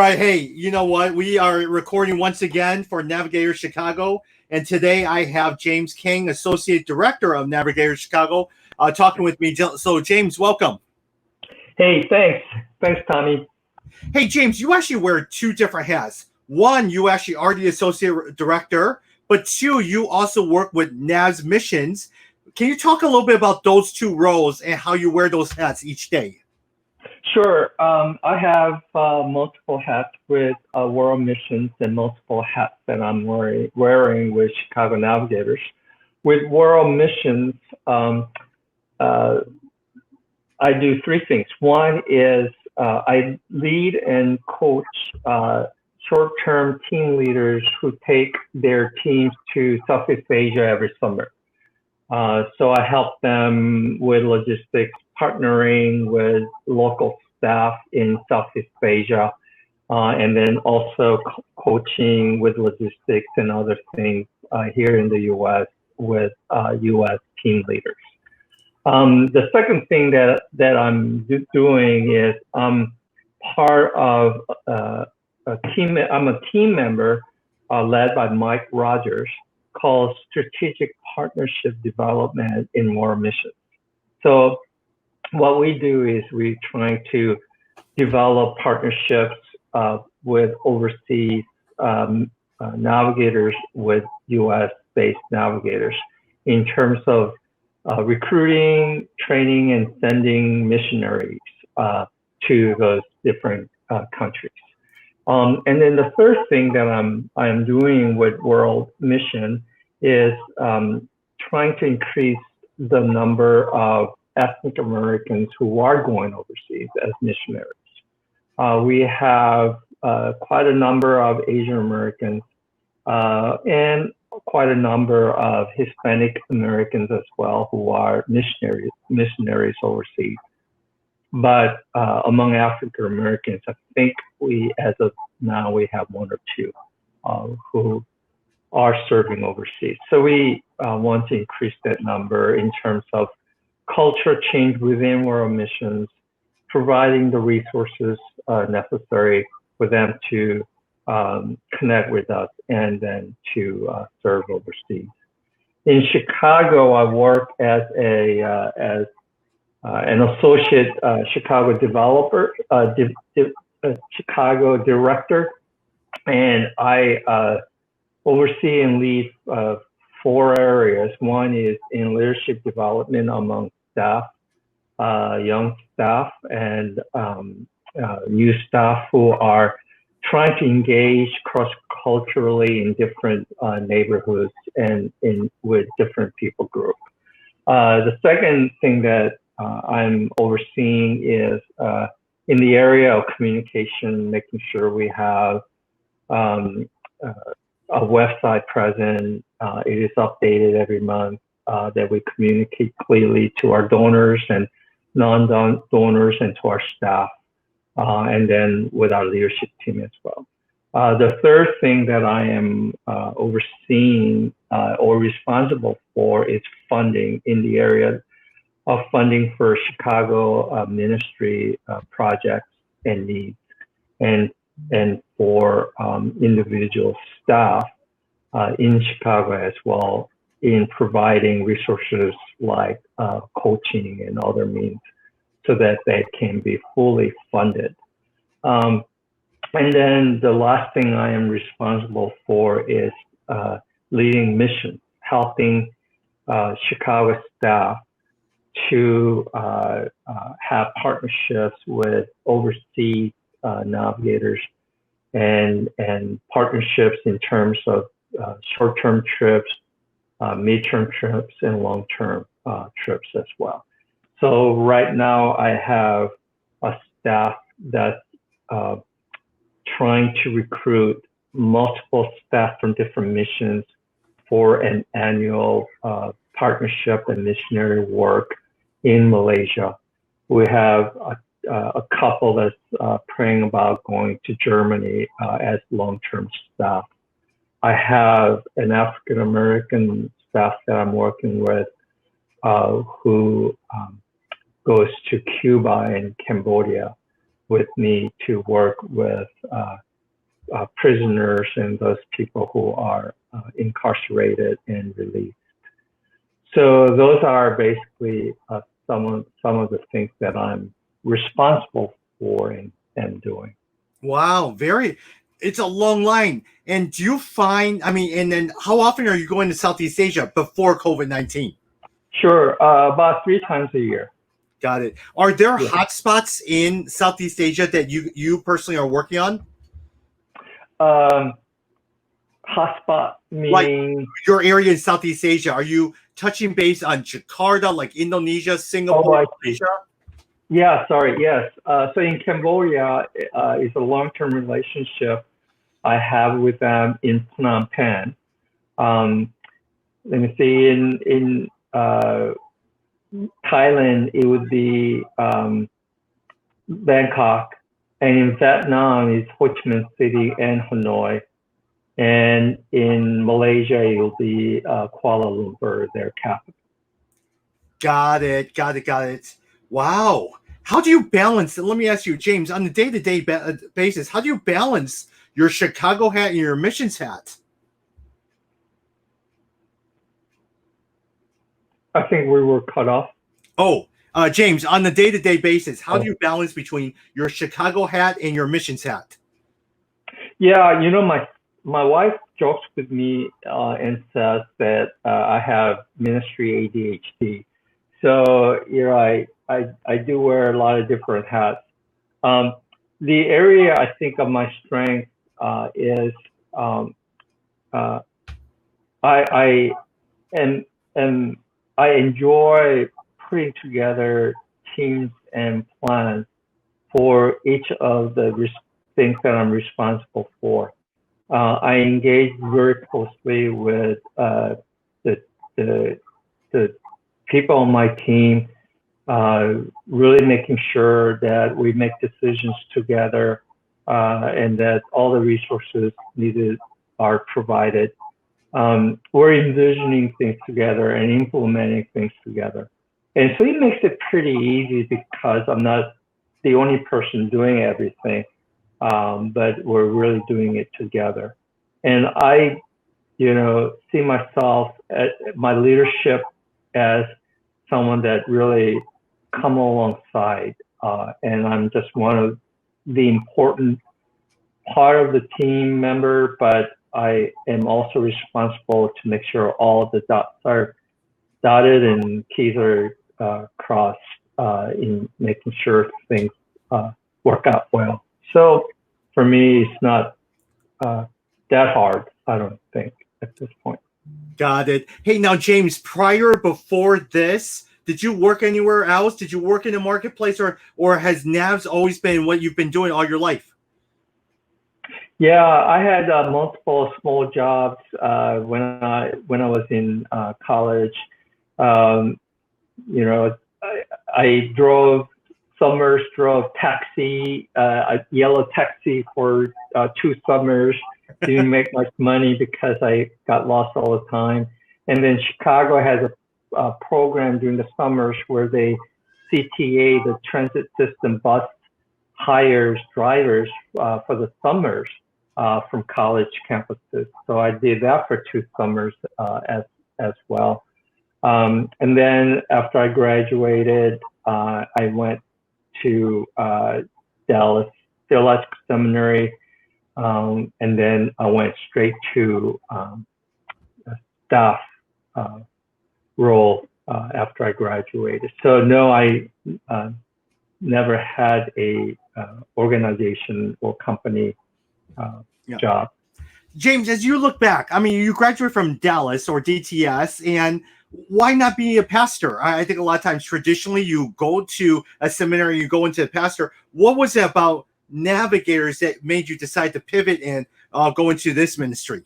right. Hey, you know what? We are recording once again for Navigators Chicago. And today I have James Kang, Associate Director of Navigators Chicago, talking with me. So, James, welcome. Hey, thanks. Thanks, Tommy. Hey, James, you actually wear two different hats. One, you actually are the Associate Director, but two, you also work with NavsMission. Can you talk a little bit about those two roles and how you wear those hats each day? Sure. I have multiple hats with World Missions and multiple hats that I'm wearing with Chicago Navigators. With World Missions, I do three things. One is I lead and coach short-term team leaders who take their teams to Southeast Asia every summer. So I help them with logistics, partnering with local staff in Southeast Asia, and then also coaching with logistics and other things here in the U.S. with U.S. team leaders. The second thing that I'm doing is I'm part of a team. I'm a team member led by Mike Rogers called Strategic Partnership Development in World Missions. So what we do is we try to develop partnerships with overseas navigators with U.S.-based navigators in terms of recruiting, training, and sending missionaries to those different countries. And then the third thing that I'm doing with World Mission is trying to increase the number of ethnic Americans who are going overseas as missionaries. We have quite a number of Asian Americans and quite a number of Hispanic Americans as well who are missionaries overseas. But among African Americans, I think as of now, we have one or two who are serving overseas. So we want to increase that number in terms of culture change within World Missions, providing the resources necessary for them to connect with us and then to serve overseas. In Chicago, I work as an associate Chicago developer, Chicago director, and I oversee and lead 4 areas. One is in leadership development among staff, young staff, and new staff who are trying to engage cross-culturally in different neighborhoods and with different people groups. The second thing that I'm overseeing is in the area of communication, making sure we have a website present. It is updated every month, that we communicate clearly to our donors and non-donors and to our staff, and then with our leadership team as well. The third thing that I am overseeing or responsible for is funding in the area of funding for Chicago ministry projects and needs, and for individual staff in Chicago as well, in providing resources like coaching and other means so that they can be fully funded. And then the last thing I am responsible for is leading missions, helping Chicago staff to have partnerships with overseas navigators and partnerships in terms of short-term trips, mid-term trips, and long-term trips as well. So right now I have a staff that's trying to recruit multiple staff from different missions for an annual partnership and missionary work in Malaysia. We have a couple that's praying about going to Germany as long-term staff. I have an African American staff that I'm working with who goes to Cuba and Cambodia with me to work with prisoners and those people who are incarcerated and released. So those are basically some of the things that I'm responsible for and doing. Wow, it's a long line. And do you find, and then how often are you going to Southeast Asia before COVID-19? Sure, about 3 times a year. Got it. Are there hotspots in Southeast Asia that you personally are working on? Hotspot meaning? Like your area in Southeast Asia, are you touching base on Jakarta, like Indonesia, Singapore, Malaysia? Yeah, sorry, yes. So in Cambodia, it's a long-term relationship I have with them in Phnom Penh. Let me see, in Thailand, it would be Bangkok, and in Vietnam, it's Ho Chi Minh City and Hanoi. And in Malaysia, it will be Kuala Lumpur, their capital. Got it. Wow. How do you balance, let me ask you, James, on a day-to-day basis, how do you balance your Chicago hat and your missions hat? I think we were cut off. Oh, James, on a day-to-day basis, how do you balance between your Chicago hat and your missions hat? Yeah, my wife jokes with me and says that I have ministry ADHD. So I do wear a lot of different hats. The area I think of my strength is I enjoy putting together teams and plans for each of the things that I'm responsible for. I engage very closely with the people on my team, really making sure that we make decisions together and that all the resources needed are provided. We're envisioning things together and implementing things together. And so it makes it pretty easy because I'm not the only person doing everything, but we're really doing it together. And I, see myself at my leadership as someone that really come alongside, and I'm just one of the important part of the team member, but I am also responsible to make sure all of the dots are dotted and T's are crossed in making sure things work out well. So for me, it's not that hard, I don't think, at this point. Got it. Hey, now, James, before this, did you work anywhere else? Did you work in the marketplace, or has Navs always been what you've been doing all your life? Yeah, I had multiple small jobs when I was in college. I drove taxi, a yellow taxi for 2 summers. Didn't make much money because I got lost all the time. And then Chicago has a program during the summers where CTA, the transit system bus, hires drivers for the summers from college campuses. So I did that for 2 summers as well. And then after I graduated, I went to Dallas Theological Seminary, and then I went straight to a staff role after I graduated. So no, I never had a organization or company job. James, as you look back, you graduated from Dallas or DTS, and why not be a pastor? I think a lot of times traditionally you go to a seminary, you go into a pastor. What was it about Navigators that made you decide to pivot and go into this ministry?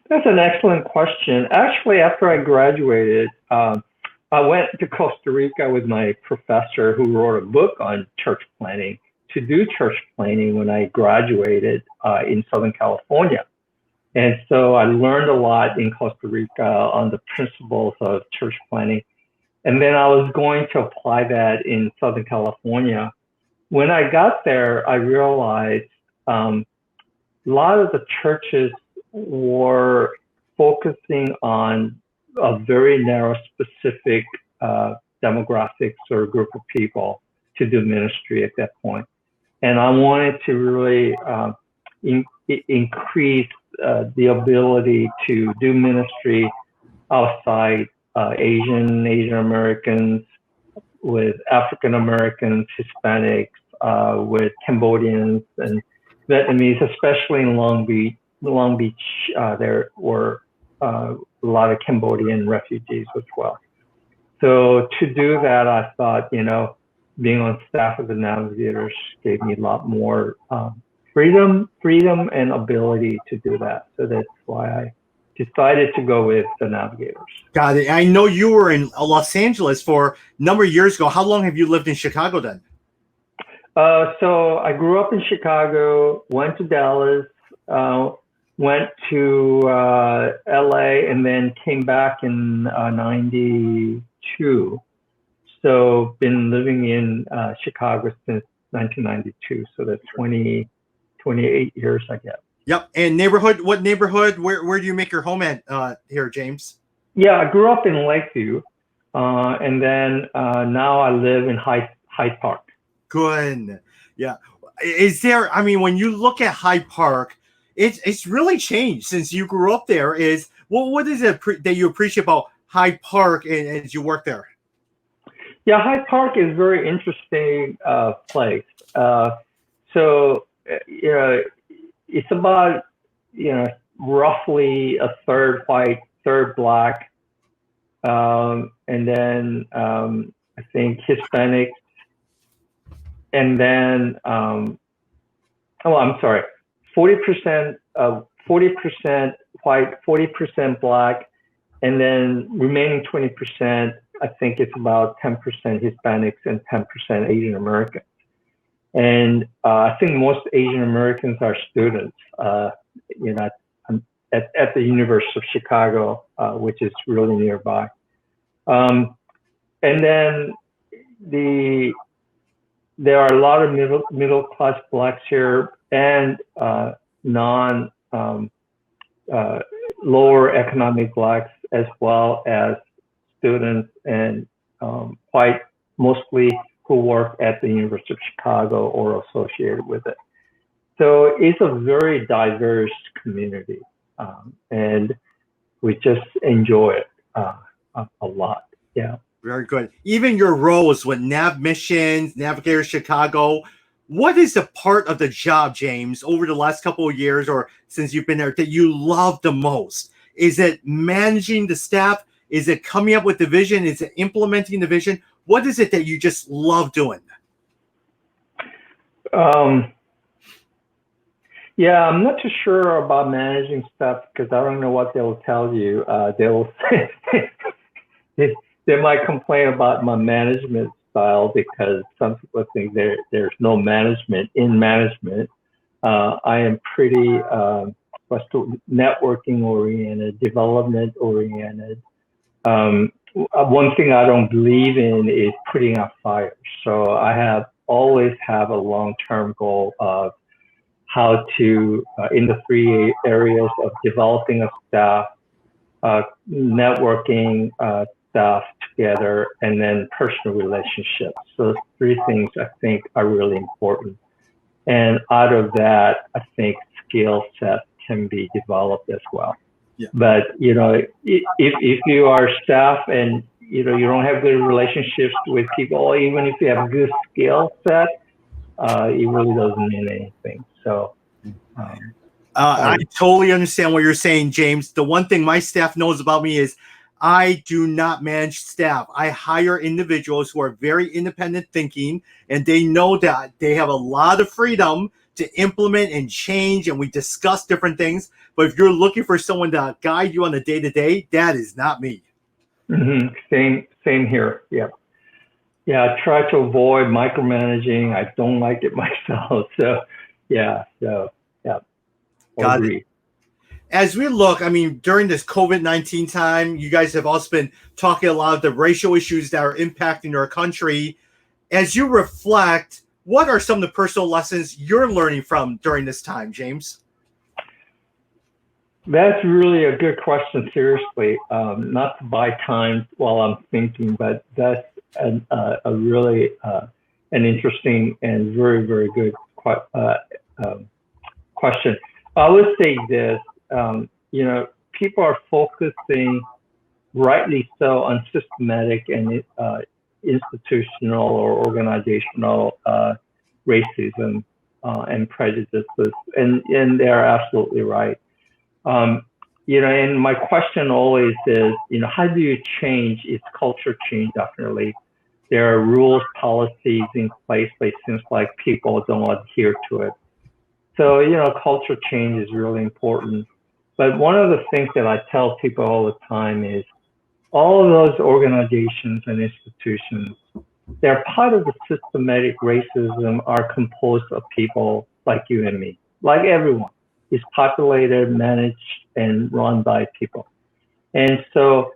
That's an excellent question. Actually, after I graduated, I went to Costa Rica with my professor who wrote a book on church planning to do church planning when I graduated in Southern California. And so I learned a lot in Costa Rica on the principles of church planning. And then I was going to apply that in Southern California. when I got there, I realized a lot of the churches were focusing on a very narrow, specific demographics or group of people to do ministry at that point. And I wanted to really increase the ability to do ministry outside Asian Americans, with African Americans, Hispanics, with Cambodians and Vietnamese, especially in Long Beach. There were a lot of Cambodian refugees as well. So to do that, I thought, being on staff of the Navigators gave me a lot more freedom and ability to do that. So that's why I decided to go with the Navigators. Got it. I know you were in Los Angeles for a number of years ago. How long have you lived in Chicago then? So I grew up in Chicago, went to Dallas, went to LA, and then came back in 92. So been living in Chicago since 1992. So that's 28 years, I guess. Yep. And neighborhood, what neighborhood, where do you make your home at here, James? Yeah, I grew up in Lakeview. And then now I live in Hyde Park. Good. Yeah. Is there, when you look at Hyde Park, it's really changed since you grew up there. What is it that you appreciate about Hyde Park as you work there? Yeah, Hyde Park is a very interesting place. So, it's about, roughly a third white, third black, and then I think Hispanic, and then, 40% white, 40% black, and then remaining 20%, I think it's about 10% Hispanics and 10% Asian Americans. And I think most Asian Americans are students, at the University of Chicago, which is really nearby. And then there are a lot of middle class blacks here, and lower economic blacks, as well as students and white, mostly, who work at the University of Chicago or associated with it. So it's a very diverse community, and we just enjoy it a lot. Yeah. Very good. Even your roles with NavsMission, Navigators Chicago, what is the part of the job, James, over the last couple of years or since you've been there that you love the most? Is it managing the staff? Is it coming up with the vision? Is it implementing the vision? What is it that you just love doing? Yeah, I'm not too sure about managing stuff because I don't know what they'll tell you. They will say they might complain about my management style because some people think there's no management in management. I am pretty networking oriented, development oriented. One thing I don't believe in is putting out fires. So I always have a long-term goal of how to, in the three areas of developing a staff, networking staff together, and then personal relationships. So those three things I think are really important. And out of that, I think skill sets can be developed as well. Yeah. But, if you are staff and, you don't have good relationships with people, even if you have a good skill set, it really doesn't mean anything. So, I totally understand what you're saying, James. The one thing my staff knows about me is I do not manage staff. I hire individuals who are very independent thinking, and they know that they have a lot of freedom to implement and change, and we discuss different things. But if you're looking for someone to guide you on the day-to-day, that is not me. Mm-hmm. Same here. Yeah. I try to avoid micromanaging. I don't like it myself. So, yeah. Got it. As we look, during this COVID-19 time, you guys have also been talking a lot of the racial issues that are impacting our country. As you reflect, what are some of the personal lessons you're learning from during this time, James? That's really a good question, seriously. Not to buy time while I'm thinking, but that's a really an interesting and very, very good question. I would say this, people are focusing, rightly so, on systematic and institutional or organizational racism and prejudices, and they're absolutely right. And my question always is, how do you change? It's culture change, definitely. There are rules, policies in place, but it seems like people don't adhere to it. So, culture change is really important. But one of the things that I tell people all the time is all of those organizations and institutions, they're part of the systematic racism, are composed of people like you and me, like everyone. Is populated, managed, and run by people. And so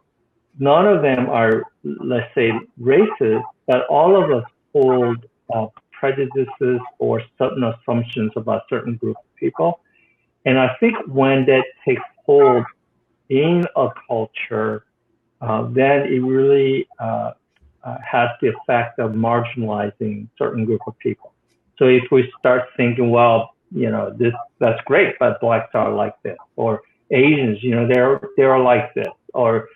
none of them are, let's say, racist, but all of us hold prejudices or certain assumptions about certain group of people. And I think when that takes hold in a culture, then it really has the effect of marginalizing certain group of people. So if we start thinking, well, that's great, but blacks are like this, or Asians, they're like this, or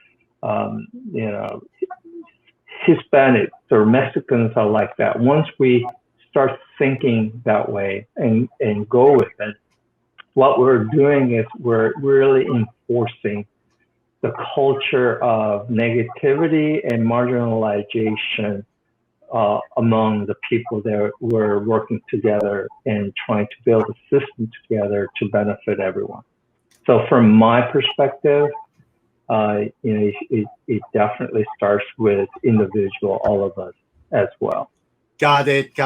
Hispanics or Mexicans are like that. Once we start thinking that way and go with it, what we're doing is we're really enforcing the culture of negativity and marginalization among the people that were working together and trying to build a system together to benefit everyone. So from my perspective, it definitely starts with individual, all of us as well. Got it.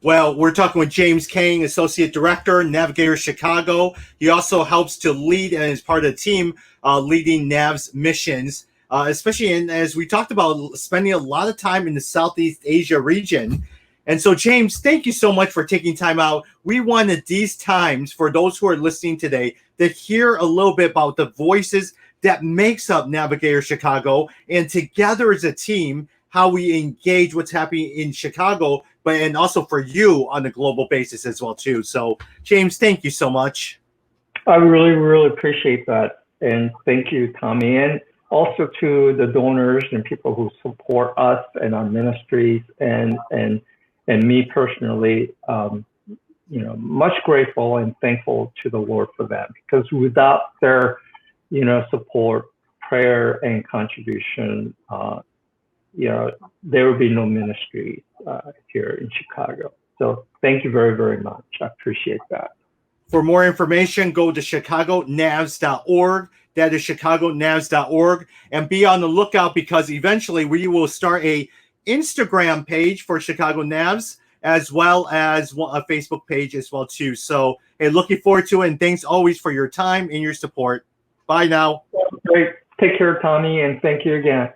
Well, we're talking with James Kang, Associate Director, Navigators Chicago. He also helps to lead and is part of the team leading Navs missions. Especially as we talked about spending a lot of time in the Southeast Asia region. And so, James, thank you so much for taking time out. We wanted these times for those who are listening today to hear a little bit about the voices that makes up Navigator Chicago, and together as a team, how we engage what's happening in Chicago, and also for you on a global basis as well, too. So, James, thank you so much. I really, really appreciate that. And thank you, Tommy. And also to the donors and people who support us and our ministries and me personally, much grateful and thankful to the Lord for that, because without their, support, prayer, and contribution, there would be no ministry here in Chicago. So thank you very, very much. I appreciate that. For more information, go to chicagonavs.org. That is chicagonavs.org. And be on the lookout, because eventually we will start a Instagram page for Chicago Navs, as well as a Facebook page as well, too. So, hey, looking forward to it. And thanks always for your time and your support. Bye now. Great. Take care, Tommy, and thank you again.